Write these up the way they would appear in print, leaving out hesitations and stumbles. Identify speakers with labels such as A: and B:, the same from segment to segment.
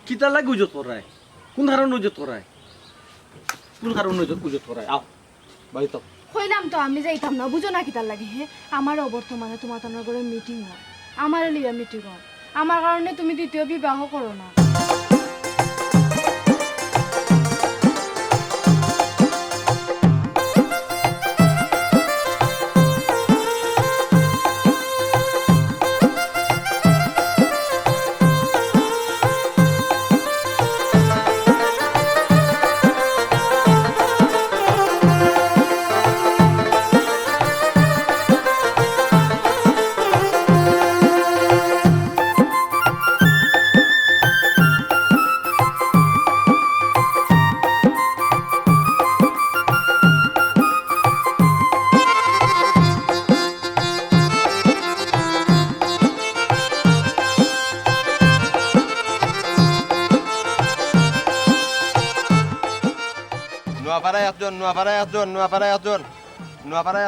A: কিতা লাগে উজত করায় কোন কারণে উজত করায় কোন কারণে উজত করায় আও বাড়ি তো
B: কইলাম তো আমি যাইতাম না বুঝো না কিতার লাগে হে আমারও বর্তমানে তোমার তোমার করে মিটিং হয় আমার লিয়া মিটিং হয় আমার কারণে তুমি দ্বিতীয় বিবাহ করো না
C: নোয়াপাড়ায়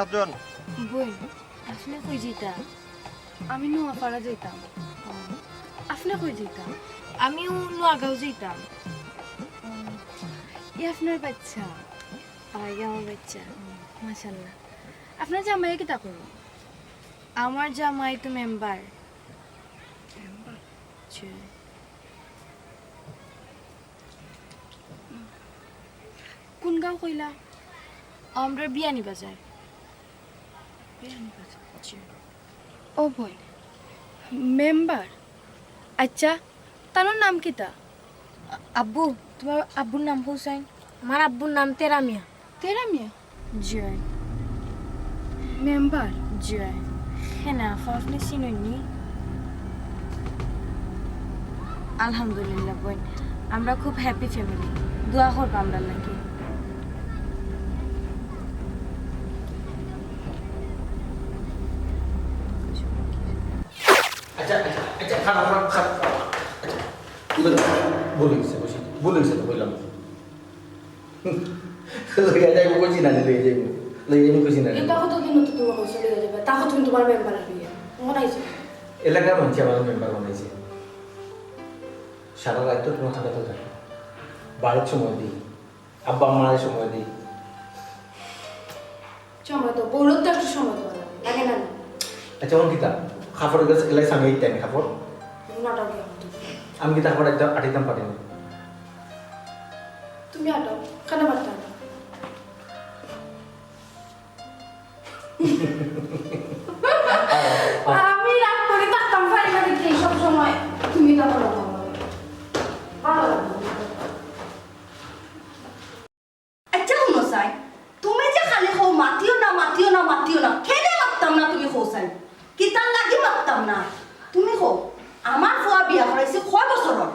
C: একজন
B: বই আপনি কই যেতা আমি নোয়াপাড়া যেতাম আপনি কই যেতাম আমিও নোয়াগাঁও যেতাম ই আপনার বাচ্চা আমার বাচ্চা মাশাআল্লাহ আপনার জামাই কিতা করো আমার জামাই তো মেম্বার কোন গাঁও কইলা আমরা বিয়ানি বাজার ও বই মেম্বার আচ্ছা তার নাম কিতা
D: আব্বু তোমার আব্বুর নাম হুসাইন আমার আব্বুর নাম তেরামিয়া
B: তেরামিয়া
D: জয়
B: মেম্বার
D: জয় হ্যাঁ না আপনি চিনুননি আলহামদুলিল্লাহ বোন আমরা খুব হ্যাপি ফ্যামিলি দোয়া করবো আমরা নাকি
A: আচ্ছা আচ্ছা আচ্ছা খারাপ খারাপ বলেছে বলেছে তো বললাম লইয়া যাইব কইছি না লইয়া যাইব কইছি না
D: এটা কতদিন তো তোমার কাছে চলে যাবে তাকে তুমি তোমার মেম্বার হইয়া মনে আছে
A: এলাকার মানুষ আমার মেম্বার বানাইছে সারা রাত তো তোমার হাতে তো থাকে বাড়ির সময় দিই আব্বা মায়ের সময় দিই
D: সময় তো বড় তো একটু সময় দেওয়া লাগে না
A: আচ্ছা অঙ্কিতা খাপড়ের কাছে এলাই আমি এই টাইম খাপড়
D: নাটক
A: আমি কি তারপর একদম আটিতাম পারিনি
D: তুমি আটো কেন পারতাম আমি রাগ করে থাকতাম পারি না দেখি সব সময় তুমি তা বলো ভালো
E: আচ্ছা শুনো চাই তুমি যে খালি হো মাতিও না খেলে মারতাম না তুমি হো চাই কিতার লাগি মারতাম না তুমি হো আমার ফুয়া বিয়া করাইছে 6 বছরের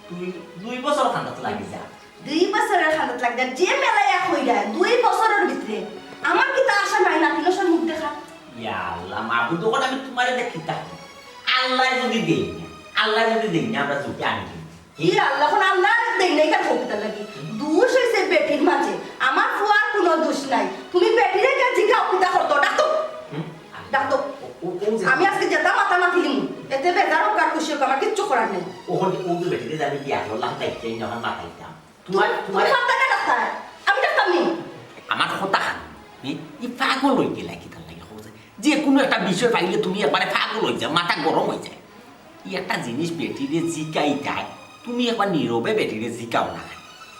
F: তুই 2 বছর খান্দাত লাগি যা
E: 2 বছরের খান্দাত লাগি যা যে মেলায় হই যায় 2 বছরের ভিতরে আমার কিতা আশা নাই না তিনশন মুখ দেখা
F: ইয়া আল্লাহ মাবু তো আমি তোমারে দেখিতা আল্লাহ যদি দেই না আমরা চুপে আনি
E: ই আল্লাহ কোন আল্লাহ দেই নাই কা কবিতা লাগি দোষ হইছে বেটির মাঝে আমার ফুয়ার কোনো দোষ নাই তুমি বেটিরে কা জিগাও কিতা করতো ডাকতো আমি আজকে যেটা মাথা মাথি দিমু এতে বেজার হোক আর খুশি হোক আমার কিচ্ছু করার নেই
F: ওহন ও তো বেটি যাবে কি আর আল্লাহ তাইতে যখন মাথাইতাম
E: তোমার কথা না ডাক্তার আমি ডাক্তার নেই
F: আমার কথা খান ই পাগল হই গেলা কি তার লাগে হচ্ছে যে কোনো একটা বিষয় পাইলে তুমি একবারে পাগল হই যায় মাথা গরম হয়ে যায় ই একটা জিনিস বেটিরে জিকাই যায় তুমি একবার নীরবে বেটিরে জিকাও না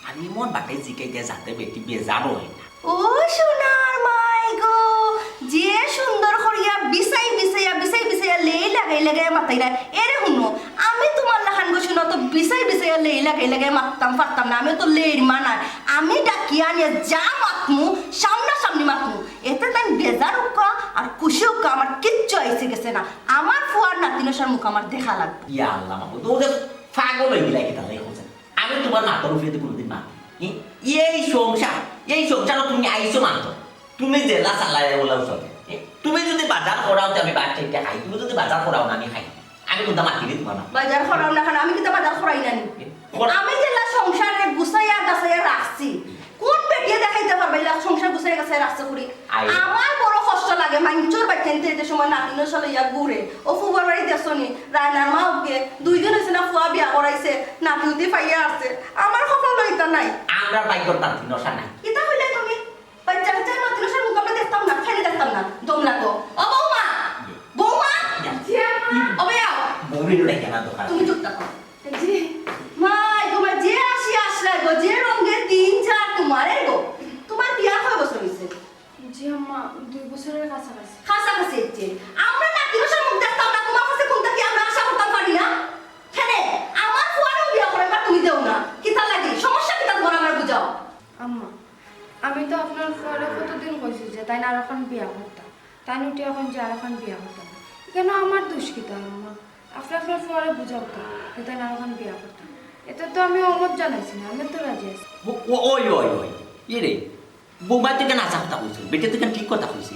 F: আর এমন বাটে জিকাই দেয় যাতে বেটি বেজার হয় না
E: ও সোনার মাই গো যে সুন্দর করিয়া বিছাইয়া লেই লাগাই মাতাই না এরে শুনো আমি তোমার লাহান গো শুনো তো বিছাইয়া লেই লাগাই মারতাম পারতাম না আমি তো লের মানা আমি ডাকিয়া নিয়ে যা মাতমু সামনাসামনি মাতমু এতে তাই বেজার উকা আর খুশি উকা আমার কিচ্ছু আইসে গেছে না আমার ফুয়ার নাতিনসার মুখ আমার দেখা লাগবে
F: ইয়া আল্লাহ মাহবু তো ওদের পাগল হয়ে গেলা কি তার লাগে হচ্ছে আমি তোমার মাথার উপরে কোনোদিন মাতি এই সংসার তুমি আইসো মাত্র তুমি জেলা চালাই ওলাও চলে তুমি যদি বাজার করাও আমি বাচ্চা এটা খাই তুমি যদি বাজার করাও না আমি খাই আমি কোনটা মাতি দিই তোমার
E: বাজার করাও না আমি কিন্তু বাজার করাই না আমি জেলা সংসারে গুছাইয়া গাছাইয়া রাখছি কোন বেটিয়ে দেখাইতে পারবে সংসার গুছাইয়া গাছাইয়া রাখছে করি আমার বড় কষ্ট লাগে মাঞ্চর বাচ্চা নিতে যেতে সময় নাতিনো সালে ইয়া ঘুরে ও ফুবার বাড়ি দেখছনি রায়নার মা ওকে দুইজন হয়েছে না ফুয়া বিয়া করাইছে নাতি উতি পাইয়া আসছে আমার কপাল লইতা নাই
F: আমরা বাই করতাম নশা নাই
E: এটা হইলে তুমি বাচ্চা কাচ্চা নাতিনো সালে মুখামে দেখতাম না খেলে দেখতাম না দম লাগো ও বৌমা বৌমা ও বেয়া
F: বউরির ডাইকা না দোকান
E: তুমি চুপ থাকো
B: জি
E: মাই তোমার যে আসি আসলে গো যে রঙের দিন যা তোমারে গো তোমার বিয়া কয় বছর হইছে
B: জি আম্মা 2 বছরের কাছাকাছি
E: কাছাকাছি হচ্ছে আমরা নাতিনো সালে মুখ দেখতাম না তোমার কাছে কোনটা কি আমরা আশা করতাম পারি না খেলে আমার ফুয়ারও বিয়া করে বা তুমি দেও না কিতা লাগে সমস্যা কিতা তোমার আমার বুঝাও
B: আম্মা আমি তো আপনার পরে কতদিন কইছি যে তাই না আর এখন বিয়া করতাম তাই উঠে এখন যে আর এখন বিয়া করতাম না। কেন আমার দোষ কিতা আম্মা আপনার পরে বুঝাও তো যে তাই না আর এখন বিয়া করতাম এটা তো আমি অমত জানাইছি না আমি তো রাজি আছি
F: ওই ওই ওই ইরে বৌমা থেকে নাচা কথা কইছো বেটে থেকে ঠিক কথা কইছি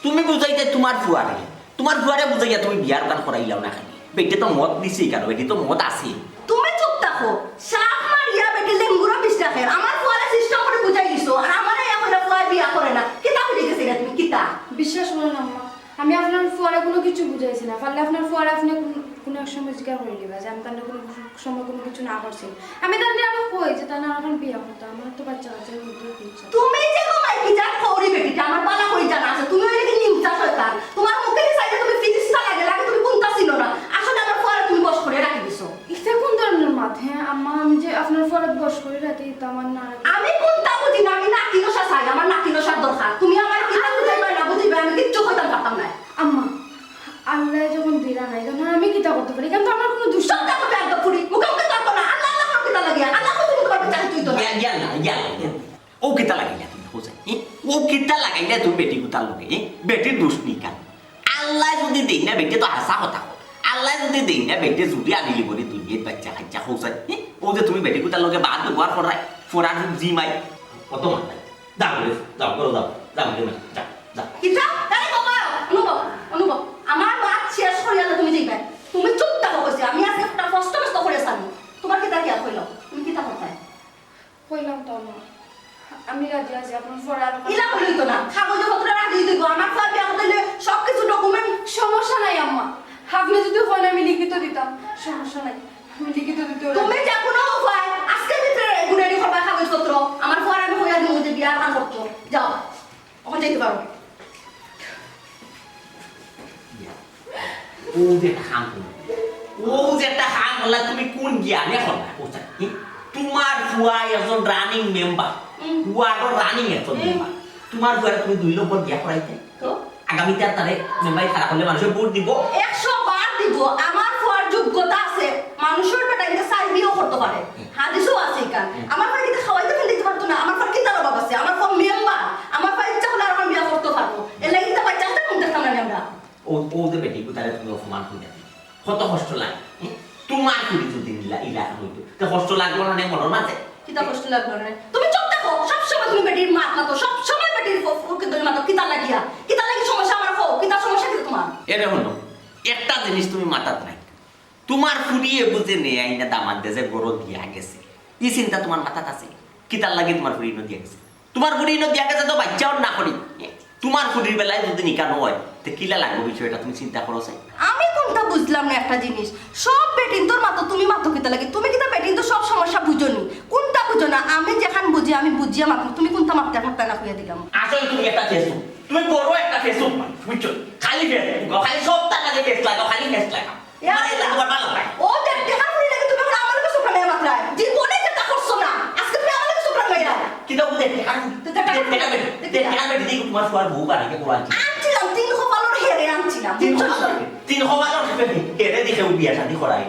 F: তুমি বুঝাইতে তোমার ফুয়ারে বুঝাইয়া তুমি বিয়ার কান করাইলাও না খালি বেটে তো মত দিছি কেন বেটে তো মত আছে
E: তুমি চুপ থাকো সাপ মারিয়া বেটি লেঙ্গুরা বিষ রাখে আমার ফুয়ারে সিস্টেম করে বুঝাই দিছো আর আমারে এখন ফুয়া বিয়া করে না কিতা বুঝে গেছে এটা তুমি কিতা
B: বিশ্বাস করুন আম্মা আমি আপনার ফুয়ারে কোনো কিছু বুঝাইছি না পারলে আপনার ফুয়ারে আপনি কোনো এক সময় জিজ্ঞাসা করে নিবা যে আমি তাহলে কোনো সময় কোনো কিছু না করছি আমি তাহলে আরো কই যে তাহলে এখন বিয়া করতাম আমার তো বাচ্চা কাচ্চার মধ্যে ইচ্ছা
E: তুমি যে তোমার কি যা খৌরি বেটিটা আমার বালা করে জানা আছে তুমি ওই কি নিমচা শয়তান তোমার মুখে সাইডে তুমি ফিজিক্সটা লাগে লাগে তুমি কোনটা ছিল না আসলে আমার ফুয়ারে তুমি বস করে রাখি দিছো
B: এটা কোন ধরনের মাথা হ্যাঁ আম্মা আমি যে আপনার ফুয়ারে বস করে রাখি তা আমার না
E: আমি কোনটা বুঝি না আমি নাকিনশা চাই আমার নাকিনশার দরকার তুমি আমার কিতা বুঝাইবা না বুঝিবা আমি কিচ্ছু কইতাম পারতাম না
B: আম্মা আল্লাহ যখন দিরা নাই তখন আমি কিতা করতে পারি কিন্তু আমার কোনো দুষ্ট
E: সব টাকা ব্যাগ পুরি মুখে মুখে তর্ক না আল্লাহ আল্লাহ করে কিতা লাগিয়া আল্লাহ কত তুমি তোমার বাচ্চা তুই তো না
F: জ্ঞান ও কিতা লাগাইলা তুমি হোসাই ও কিতা লাগাইলা তুমি বেটি কুতার লগে বেটির দোষ নি কান আল্লাহ যদি দেই না বেটি তো হাসা কথা আল্লাহ যদি দেই না বেটি যদি আনিলি বলি তুই বাচ্চা কাচ্চা হোসাই ও যে তুমি বেটি কুতার লগে বাদ ব্যবহার করাই ফোরার জিমাই কত মাত্রায় দাও রে দাও করো দাও দাও রে যা যা
E: কিতা তাই বাবা অনুভব আমার বাত শেষ করিয়া তুমি যাইবা তুমি চুপ থাকো কইছি আমি আজকে একটা কষ্ট কষ্ট করে সানি তোমার কিতা কি আর কইলো তুমি কিতা করতাই
B: কইলাম তো আম্মা আমি রাজি আছি আপনার ফুয়ারে আর
E: ইলা কইলি তো না কাগজ পত্র রাখি দিব আমার ফাল বিয়া করলে সবকিছু ডকুমেন্ট
B: সমস্যা নাই আম্মা আপনি যদি হয় আমি লিখিত দিতাম সমস্যা নাই আমি লিখিত দিতে
E: তুমি যা কোনো উপায় আজকে ভিতরে গুনারি করবা কাগজ পত্র আমার ফুয়ার আমি হইয়া দিব যে বিয়ার কাম করতো যাও ওখানে যাইতে পারো
F: ও যে একটা হাম ও যে একটা হাম বললা তুমি কোন জ্ঞানে হল না কোথায় তোমার ফুয়া একজন রানিং মেম্বার ফুয়ারও রানিং একজন মেম্বার তোমার ফুয়ারে তুমি 2 লক্ষ বিয়া করাইতে
E: তো
F: আগামীতে আর তারে মেম্বাই খারাপ হলে মানুষের ভোট দিব
E: 100 বার দিব আমার ফুয়ার যোগ্যতা আছে মানুষের বেটা এটা সার্ভিও করতে পারে হাদিসও আছে কারণ আমার ফার কিটা খাওয়াইতে ফেলে দিতে পারতো না আমার ফার কিটা অভাব আছে আমার ফুয়া মেম্বার আমার ফার ইচ্ছা হলে আর আমি বিয়া করতে পারবো এর লাগি তো বাচ্চা আছে মন দেখতাম না আমরা
F: ও যে বেটি তারে তুমি অপমান করে দিবে কত কষ্ট লাগে তোমার কুড়ি যদি ইলা হইতো তো কষ্ট লাগলো না মনের মাঝে
E: কিতা কষ্ট লাগলো না তুমি চুপ থাকো সব সময় তুমি বেটির মাত না তো সব সময় বেটির ফুকে ধরে মাতো কিতা লাগিয়া কিতা লাগি সমস্যা আমার কও কিতা সমস্যা কি তোমার
F: এরে হলো একটা জিনিস তুমি মাথাত নাই তোমার ফুরিয়ে বুঝে নেই আইনা দামাত দেশে গরো দিয়া গেছে এই চিন্তা তোমার মাথাত আছে কিতার লাগে তোমার ফুরি দিয়া গেছে তোমার ফুরি দিয়া গেছে তো বাচ্চাও না করি তোমার ফুরির বেলায় যদি নিকানো হয় তো কিলা লাগবে বিষয়টা তুমি চিন্তা করো চাই
E: আমি কোনটা বুঝলাম না একটা জিনিস সব বেটিন তোর মাতো তুমি মাতো কিতা লাগে তুমি কিতা বেটিন তো সব সমস্যা বুঝোনি কোনটা বুঝো না আমি যেখান বুঝি আমি বুঝিয়া মাতো তুমি কোনটা মাপতে থাকতে না কইয়া দিলাম
F: আসলে তুমি একটা ফেসবুক তুমি বড় একটা ফেসবুক বুঝছো খালি ফেসবুক খালি সব টাকা দিয়ে ফেস লাগাও খালি ফেস লাগাও এটা তোমার ভালো লাগে
E: ও দেখা ফুরি লাগে তুমি এখন আমার কাছে সুপ্রা মেয়া মাত্রায় জীবনে যেটা করছো না আজকে তুমি আমার কাছে সুপ্রা মেয়া
F: কিন্তু ওদের টাকা দিদি তোমার ফুয়ার বউ বাড়িকে কোরআন
E: আনছিলাম 3 কপালের হেরে আনছিলাম
F: তিন হওয়ার হেরে দেখে বিয়া শাদি করাই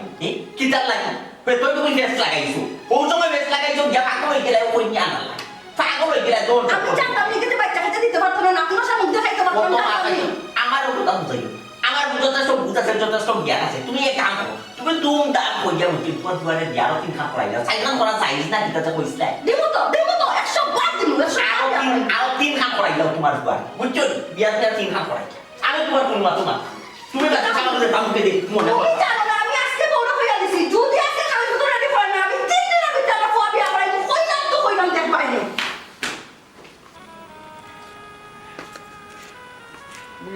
F: কিতার লাগে তুই তুমি ফেস লাগাইছো ও সময় ফেস লাগাইছো বিয়া পাগল হয়ে গেলে ওই নিয়ে আনার লাগে পাগল হয়ে গেলে তোর
E: আমি জানতাম লিখে বাচ্চা কাছে দিতে পারতো না নাকি সব মুখ দেখাইতে পারতো না
F: আমার কথা বুঝাই আমার যথেষ্ট বুঝাছে যথেষ্ট জ্ঞান আছে তুমি এক কাম করো তুমি দুম দাম কইয়া উঠি তোমার দুয়ারে বিয়ারও 3 খান করাই দাও 4 খান করা চাইছ না কিতা যা কইছলা
E: দিমু তো 100 বার দিমু
F: আরো 3 খান করাই দাও তোমার দুয়ারে বুঝছো বিয়াতে 3 খান করাই আমি তোমার কোন মা তোমার তুমি বাচ্চা আমাদের বামুকে দেখ মনে
E: তুমি জানো না আমি আজকে বড় হইয়া দিছি যদি আজকে খালি তো রেডি করে না আমি 3 দিনের ভিতরে আমার ফুয়া বিয়া করাইবো কইলাম দেখ পাইনি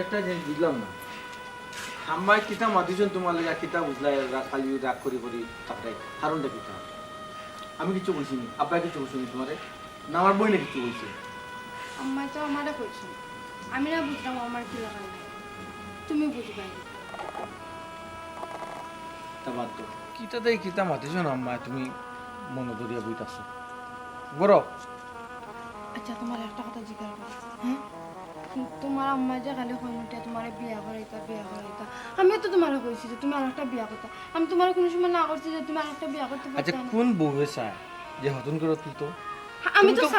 A: একটা একটা জিনিস বুঝলাম না আম্মাই কিতা মাতিছেন তোমার লেগা কিতা বুঝলাই খালি রাগ করি করি তারপরে কারণটা কিতা আমি কিছু বলছিনি আব্বাই কিছু বলছিনি তোমারে না আমার বই না কিছু বলছে
B: আম্মাই তো আমারে কইছেন আমি না বুঝলাম আমার কি লাগাই নাই তুমি বুঝবাই
A: তা বাদ দাও কিতা দেয় কিতা মাতিছেন আম্মাই তুমি মনে করিয়া বইতাছো বড়
B: আচ্ছা তোমার একটা কথা জিজ্ঞাসা করি হ্যাঁ তোমার আম্মা যে খালি হইনটা তোমার বিয়া করাইতা আমিও তো তোমার কইছি যে তুমি আরেকটা বিয়া করতা আমি তোমার কোনো সময় না করছি যে তুমি আরেকটা বিয়া করতে
A: আচ্ছা
B: পারতা না
A: কোন বউয়ে চায় যে হতন করে তুলতো
B: আমি
A: তুমি
B: তো
A: তো-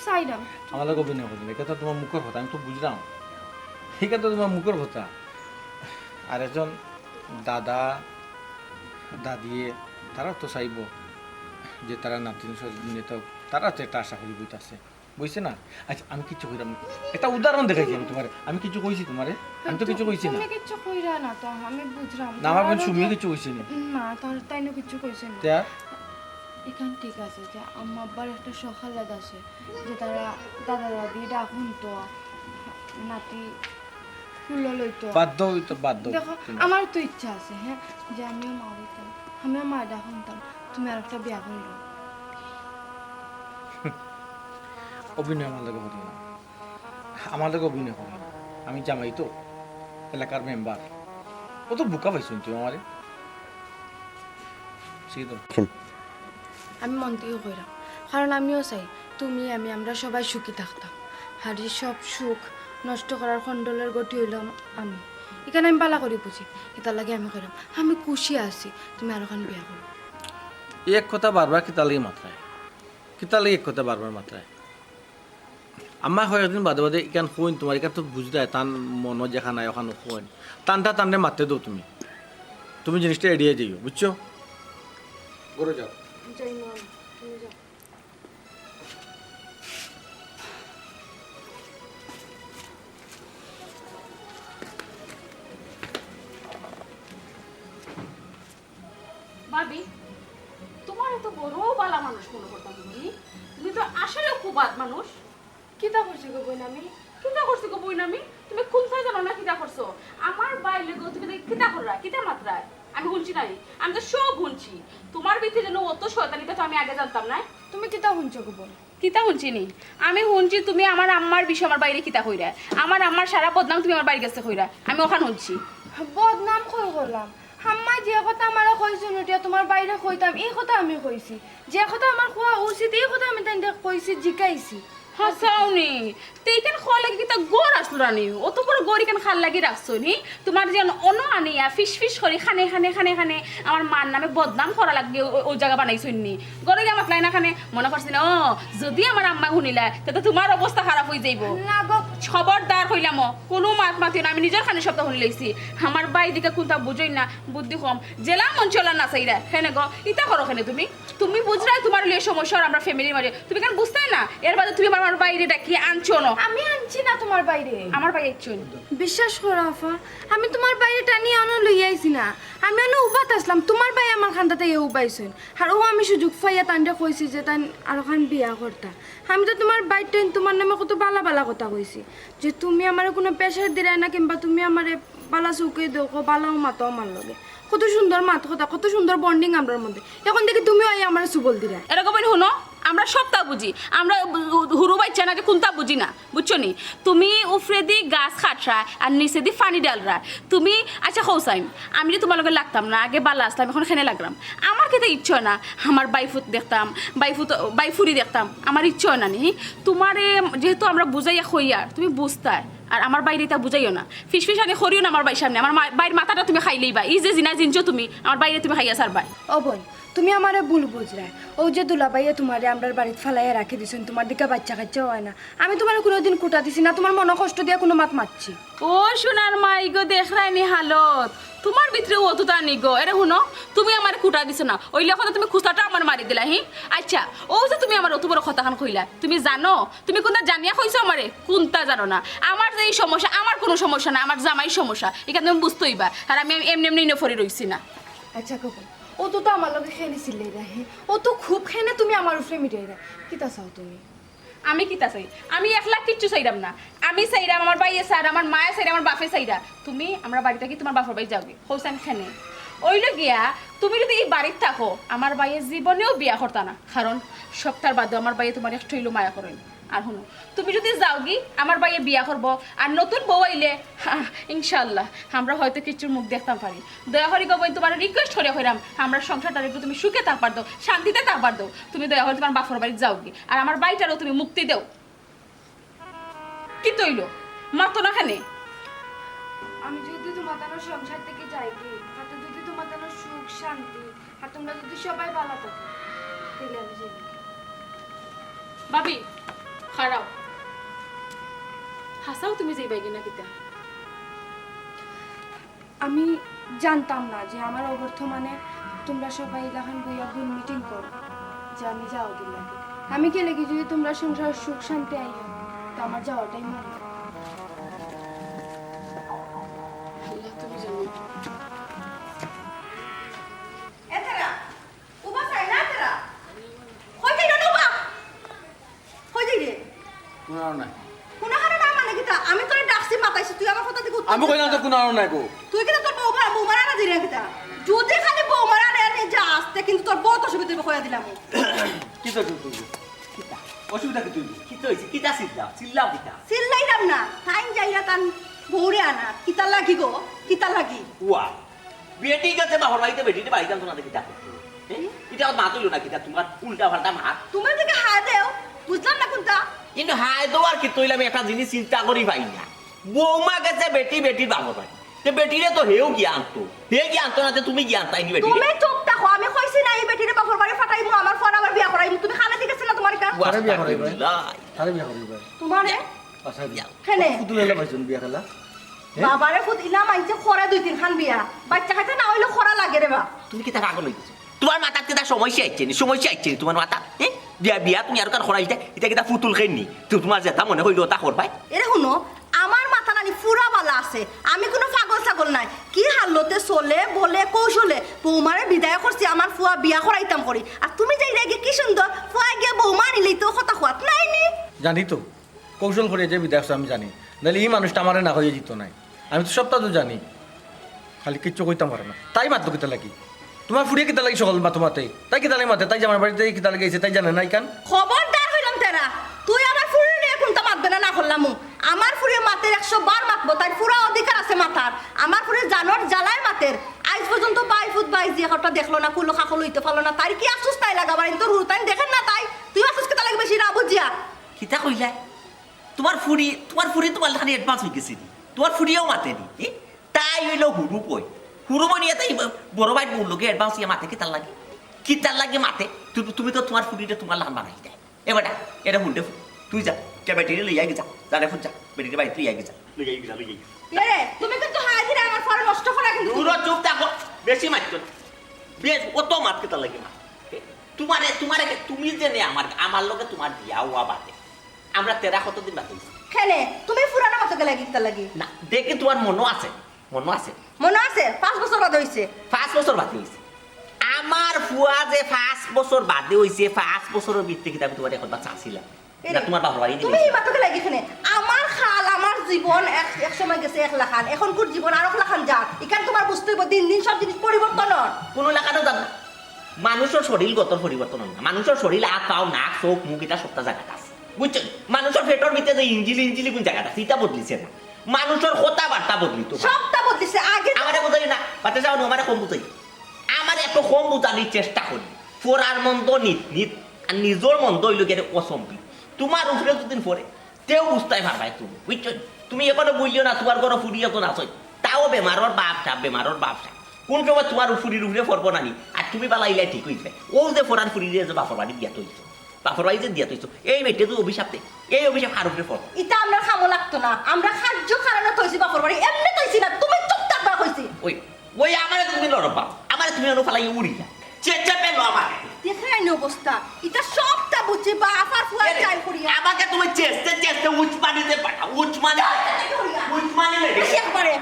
B: চাইলাম
A: আমার লাগে অভিনয় করবেন এটা তো তোমার মুখের কথা আমি তো বুঝলাম এটা তো তোমার মুখের কথা আর একজন দাদা দাদিয়ে তারা তো চাইব যে তারা নাতিন তো তারা তো একটা আশা করি বইতাছে বুঝছে না আচ্ছা আমি কিছু কইলাম না। একটা উদাহরণ দেখাইছি আমি তোমারে আমি কিছু কইছি তোমারে আমি তো কিছু কইছি না
B: তুমি কিচ্ছু কইরা না তো আমি বুঝলাম
A: না আমার বোন
B: তোমারও
A: সুমিও
B: যে-
A: কিছু কইছি না
B: না তাই না কিছু কইছেন না
A: তা
B: এখান ঠিক আছে যে আম্মা আব্বার একটা সকালাদ আছে যে তারা দাদা দাদি ডাকুন তো নাতি ফুল লইতো
A: বাধ্য হইতো বাধ্য
B: দেখো আমার তো ইচ্ছা আছে হ্যাঁ যে আমিও মা হইতাম আমিও মা ডাকুনতাম তুমি আর একটা বিয়া করিল
A: অভিনয় আমার লাগে হতো না আমার লাগে অভিনয় করে না। আমি জামাই তো এলাকার মেম্বার ও তো বুকা পাইছুন তুই আমারে সেই তো
B: আমি মন থেকে কইরাম কারণ আমিও চাই তুমি আমরা সবাই সুখী থাকতাম আর এই সব সুখ নষ্ট করার খণ্ডলের গতি হইলাম আমি এখানে আমি পালা করি বুঝি এটার লাগে আমি কইরাম আমি খুশি আছি তুমি আর ওখানে বিয়া করো
A: এক কথা বারবার কিতালি মাত্রায় কিতালি এক কথা বারবার মাত্রায় আমার হয় একদিন বাদে বাদে ইকান হইন তোমার ইকান তো বুঝদায় টান মন যেখা নাই ওখানে হইন টানটা মারতে দাও তুমি জিনিসটা এড়িয়ে যাইও বুঝছো করে যাও
D: ভাবি তোমার এত বড় বালা মানুষ মনে করতাম তুমি তো আসলে খুব বাদ মানুষ
B: কিতা করছি গো বোন আমি
D: কিতা করছি গো বই আমি তুমি কোনটাই জানো না কিতা করছো আমার বাইরে গো তুমি কিতা কররা কিতা মাত্রায় আমি শুনছি নাই আমি তো সব শুনছি তোমার ভিতরে যেন অত শয়তানিটা তো আমি আগে জানতাম না
B: তুমি কিতা শুনছো গো বোন
D: কিতা শুনছি নি আমি শুনছি তুমি আমার আম্মার বিষয় আমার বাইরে কিতা কইরা আমার আম্মার সারা বদনাম তুমি আমার বাইরে গেছে কইরা আমি ওখানে শুনছি
B: বদনাম কই করলাম আম্মা যে কথা আমার কইছিল এতিয়া তোমার বাইরে কইতাম এই কথা আমি কইছি যে কথা আমার কোয়া উচিত এই কথা আমি তাই কইছি জিকাইছি
D: হাসাওনি তেইখান খাওয়া লাগি কিতা গড় আসলো রানি অত বড় গড়ি কেন খাল লাগি রাখছো নি তোমার যেন অন আনিয়া ফিস করি খানে আমার মার নামে বদনাম করা লাগবে ওই জায়গা বানাইছো নি গড়ে গিয়ে মাতলাই না খানে মনে করছি না যদি আমার আম্মা শুনিলা তাতে তোমার অবস্থা খারাপ হয়ে যাইব
B: না গো
D: খবরদার হইলাম কোনো মাত মাতিও না আমি নিজের খানে সপ্তাহ শুনি লইছি আমার বাই দিকে কোনটা বুঝই না বুদ্ধি কম জেলা মঞ্চলা না চাইরা হেনে গো ইতা করো খানে তুমি বুঝলাই তোমার লিয়ে সমস্যা আর আমরা ফ্যামিলির মাঝে তুমি কেন বুঝতে না এর বাদে তুমি আমার বাইরে ডাকি আনছো না
B: আমি আনছি না তোমার বাইরে
D: আমার বাইরে ইচ্ছু
B: বিশ্বাস করো আফা আমি তোমার বাইরে টানি আনো লই আইছি না আমি আনো উবাত আসলাম তোমার ভাই আমার খান্দাতে এ উবাইছেন আর ও আমি সুযোগ পাইয়া তান্ডে কইছি যে তান আর খান বিয়া করতা আমি তো তোমার বাইরে তোমার নামে কত বালা বালা কথা কইছি যে তুমি আমার কোনো প্রেশার দিলাই না কিংবা তুমি আমার বালা চৌকে দেখো বালাও মাতো আমার লগে কত সুন্দর মাত কথা কত সুন্দর বন্ডিং আমরার মধ্যে এখন দেখি তুমিও আই আমার সুবল দিলা
D: এরকম শুনো আমরা সবটা বুঝি আমরা হুরু বাচ্চা না যে কোনটা বুঝি না বুঝছো নি তুমি উফরে দি গাছ খাটরা আর নিচে দি পানি ডালরা তুমি আচ্ছা হৌসাইন আমি যে তোমার লগে লাগতাম না আগে বালা আসলাম এখন খেনে লাগলাম আমার খেতে ইচ্ছে হয় না আমার বাইফুত দেখতাম বাইফুরি দেখতাম আমার ইচ্ছে হয় না নি তোমারে যেহেতু আমরা বুঝাইয়া খইয়ার তুমি বুঝতাই আর আমার বাইরে এটা বুঝাইও না ফিস আনি খরিও না আমার বাইর সামনে আমার বাইরের মাথাটা তুমি খাইলেই বা এই যে জিনা জিনছো তুমি আমার বাইরে তুমি খাইয়া সারবাই
B: ও বোন তুমি আমারে ভুল বুঝরা ও যে দুলাবাইয়া তোমারে আমরার বাড়িতে ফালাইয়া রাখি দিছেন তোমার দিকে বাচ্চা কাচ্চাও হয় না আমি তোমার কোনোদিন কুটা দিছি না তোমার মনে কষ্ট দিয়ে কোনো মাত মারছি
D: ও সোনার মাই গো দেখ রাইনি হালত তোমার ভিতরে অতটা নি গো এরে শুনো তুমি আমার কুটা দিছো না ওই লেখা তুমি খুঁচাটা আমার মারি দিলা হি আচ্ছা ও যে তুমি আমার অত বড় কথাখান কইলা তুমি জানো তুমি কোনটা জানিয়া কইছো আমারে কোনটা জানো না আমার যে এই সমস্যা আমার কোনো সমস্যা না আমার জামাই সমস্যা এখানে তুমি বুঝতেইবা আর আমি এমনি নফরি রইছি না
B: আচ্ছা কখন ও তো আমার লগে খেলিছিলে রে ও তো খুব খেনে তুমি আমার উপরে মিটাই রে কিতা চাও তুমি
D: আমি কিতা চাই? আমি 1 লাখ কিচ্ছু চাইরাম না। আমি চাইরাম আমার ভাইয়ে চাই, আমার মায়ে চাই, আমার বাপে চাইরা। তুমি আমরা বাড়িতে কি তোমার বাপের বাড়ি যাওগে? হোসেন খানে। ওইলো গিয়া তুমি যদি এই বাড়িতে থাকো, আমার ভাইয়ে জীবনেও বিয়া করতা না। কারণ সপ্তাহ বাদে আমার ভাইয়ে তোমার একটু হইলো মায়া করেন। আর শুনো, তুমি যদি যাওগি আমার ভাইয়ে বিয়া করবো আর নতুন বউ আইলে ইনশাল্লাহ আমরা হয়তো কিছুর মুখ দেখতাম পারি। দয়া করি গো তোমার রিকোয়েস্ট করে হইরাম আমরা সংসারটা একটু তুমি সুখে থাকবার দাও, শান্তিতে থাকবার দাও। তুমি দয়া করে তোমার বাপর বাড়ি যাওগি আর আমার বাড়িটারও তুমি মুক্তি দাও। কি তৈল মাতো না খানে?
B: আমি যদি তোমার সংসার থেকে যাই কি, হাতে যদি তোমার সুখ শান্তি আর তোমরা যদি সবাই ভালো থাকো, তাহলে আমি যাই।
D: ভাবি খারাপ হাসাও তুমি যাইবাই কিনা কিতা?
B: আমি জানতাম না যে আমার অবর্তমানে তোমরা সবাই এলাকান বইয়া গুণ মিটিং করো যে আমি যাও দিন লাগে। আমি গেলে কি যদি তোমরা সংসার সুখ শান্তি আই তো আমার যাওয়াটাই মনে হয়।
D: আল্লাহ তুমি জানো।
E: এতেরা উবা চাই না এতেরা কই যাই না উবা কই যাই রে
A: কোনো নাই
E: কোনা হারা না মানে কিতা আমি তোরে ডাকছি মাতাইছি তুই আমার কথা দিকে
A: আমি কইলাম তো কোনো নাই গো।
E: তুই কিতা তোর বৌমারা না দিরা কিতা যদি খালি বৌমারা নে যা আসতে কিন্তু তোর বহুত অসুবিধা হবে কইয়া দিলাম
A: কি তো তুই
F: কিতা
A: অসুবিধা কি তুই?
F: কিতা হইছে? কিতা চিল্লাম কিতা?
E: চিল্লাইলাম না টাইম যাইরা তান বৌরে আনা কিতা লাগি গো কিতা লাগি
F: ওয়া বেটি গেছে বাহর বাড়িতে বেটিতে বাড়ি যান তোমাদের কিতা করতে? এটা মা তুইলো না কিতা তোমার উল্টা পাল্টা মাত।
E: তুমি থেকে হা দেও বুঝলাম না কোনটা
F: কিন্তু হায় দেওয়ার কি তৈলে আমি একটা জিনিস চিন্তা করি পাই না। বৌমা গেছে বেটি বেটির বাবর বাড়ি, তে বেটিরে তো হেও জ্ঞান তো হে জ্ঞান তো না তুমি জ্ঞান তাইনি বেটি।
E: তুমি চুপ থাকো আমি কইছি না এই বেটিরে বাপর বাড়ি ফাটাইমু আমার ফোন আবার বিয়া করাইমু তুমি খানা দিকেছ না তোমার কা
A: আরে বিয়া করাইবে আরে বিয়া করাইবে
E: তোমারে
A: আচ্ছা বিয়া
E: খেলে
A: ফুতুল এলা পাইছুন বিয়া খেলা
E: বাবারে ফুট ইলাম আইছে খরা 2-3 খান বিয়া বাচ্চা খাইতে না হইলো খরা লাগে রে বা
F: তুমি কিতা পাগল হইছো? তোমার মাথার কিতা সমস্যা আইছে নি? সমস্যা আইছে নি তোমার মাথা? বিয়া বিয়া তুমি আর কার খরাইতে এটা কিতা ফুতুল খাইনি তো তোমার যেটা মনে হইলো তা করবাই।
E: এরে শুনো আমার মাথা নানি ফুরা বালা আছে আমি কোনো পাগল ছাগল নাই কি হালতে চলে বলে কৌশলে বৌমারে বিদায় করছি আমার ফুয়া বিয়া করাইতাম করি আর তুমি যাই রেগে কি সুন্দর ফুয়া গিয়ে বৌমা নিলেই তো কথা খোয়াত নাই নি
A: জানি তো কৌশল করে যে বিদেশ আমি জানি, নাহলে এই মানুষটা আমারে না হয়ে যেত নাই। আমি তো সবটা তো জানি, খালি কিচ্ছু কইতাম পারে না। তাই মাত্র কিতা লাগি তোমার ফুরিয়ে কিতা লাগি সকল মাতো মাতে তাই কিতা লাগে মাতে তাই যে আমার বাড়িতে কিতা লাগে তাই জানে নাই কান।
E: খবরদার হইলাম তেরা তুই আমার ফুরিয়ে নিয়ে কোনটা মাতবে না না করলাম আমার ফুরিয়ে মাতের 100 বার মাতবো তাই পুরা অধিকার আছে মাথার আমার ফুরিয়ে জানোর জ্বালায় মাতের আজ পর্যন্ত 22 ফুট 22 দিয়ে একটা দেখলো না কুলো খাকল হইতে পারলো না তাই কি আফসোস তাই লাগাবার তোর হুরতাই দেখেন না তাই তুই আফসোস কিতা লাগে বেশি না বুঝিয়া
F: কিতা কইলা? তোমার ফুরি তোমার খালি অ্যাডভান্স হয়ে গেছে নি, তোমার ফুরিয়েও মাতেনি। তাই হইলো হুরু কই হুরু মানিয়ে তাই বড় ভাই বললোকে অ্যাডভান্স ইয়ে মাতে কিতার লাগে মাতে তুমি তো তোমার ফুরিটা তোমার লান বানাই দেয়। এবারটা এটা হুন্ডে তুই যা কে বেটিরে লইয়া গেছা জানে ফুট যা বেটিরে বাড়িতে লইয়া গেছা লইয়া গেছা
E: রে তুমি কিন্তু হাজিরা আমার ফরে নষ্ট করা কিন্তু
F: দূর চুপ থাকো বেশি মারছো বেশ অত মাত কিতার লাগে মা তোমারে তুমি যে নে আমার লগে তোমার বিয়া হওয়া বাদে আমরা 13 কতদিন বাদ হইছি
E: খেলে তুমি ফুরানো মতো গেলে কিতা লাগি
F: না দেখি তোমার মনও আছে
E: মনে আছে 5 বছর বাদ হইছে
F: 5 বছর বাদে হইছে আমার ফুয়া যে 5 বছর বাদে হইছে 5 বছরের ভিতরে কি আমি তোমার এখন বাচ্চা ছিলাম না তোমার বাবার বাড়ি
E: তুমি এই মাত্র গেলে এখানে আমার খাল আমার জীবন এক সময় গেছে 1 লাখান এখন কোন জীবন আর 1 লাখান যা এখানে তোমার বুঝতে হবে দিন দিন সব জিনিস পরিবর্তন হয়
F: কোনো লাগানো যাবে না মানুষের শরীরগত পরিবর্তন হয় না মানুষের শরীর হাত পাও নাক চোখ মুখ এটা সবটা জায়গাটা আছে বুঝছো মানুষের পেটের ভিতরে যে ইঞ্জিলি কোন জায়গাটা সেটা বদলিছে না মানুষের কথাবার্তা বদলিত
E: সবটা বদলিছে আগে
F: আমারে বোঝাই না বাচ্চা যাও না আমারে কম বুঝাই আমার এত কম বোঝানোর চেষ্টা করি ফোরার মন্দ নিত আর নিজের মন্দ হইল গেলে অসম্ভব তোমার উপরে দুদিন পরে তেও বুঝতে পারবাই তুমি বুঝছো তুমি এখনো বললিও না তোমার ঘরে ফুরিয়ে তো নাচই তাও বেমারর বাপসা কোন সময় তোমার ফুরির উপরে ফরবো নানি আর তুমি বালাইলে ঠিক হইবে ও যে ফোরার ফুরি যে বাপর বাড়ি দিয়া তৈছ বাপর বাড়ি যে দিয়া তৈছ এই মেয়েটে তো অভিশাপতে এই অভিশাপ আর উপরে ফর
E: এটা আমরা খামো লাগতো না আমরা খাদ্য খারানো তৈছি বাপর বাড়ি এমনি তৈছি না তুমি চুপ থাকবা কইছি
F: ওই আমারে তুমি লড়বা আমারে তুমি অনু ফালাই উড়ি যা চেঁচে পেলো আমাকে
E: দেখাই নি অবস্থা এটা সবটা বুঝছি বা আফার ফুয়া চাই করিয়া
F: আমাকে তুমি চেষ্টা উচ্মানিতে পাঠাও উচ্মানি
E: বেশি একবারে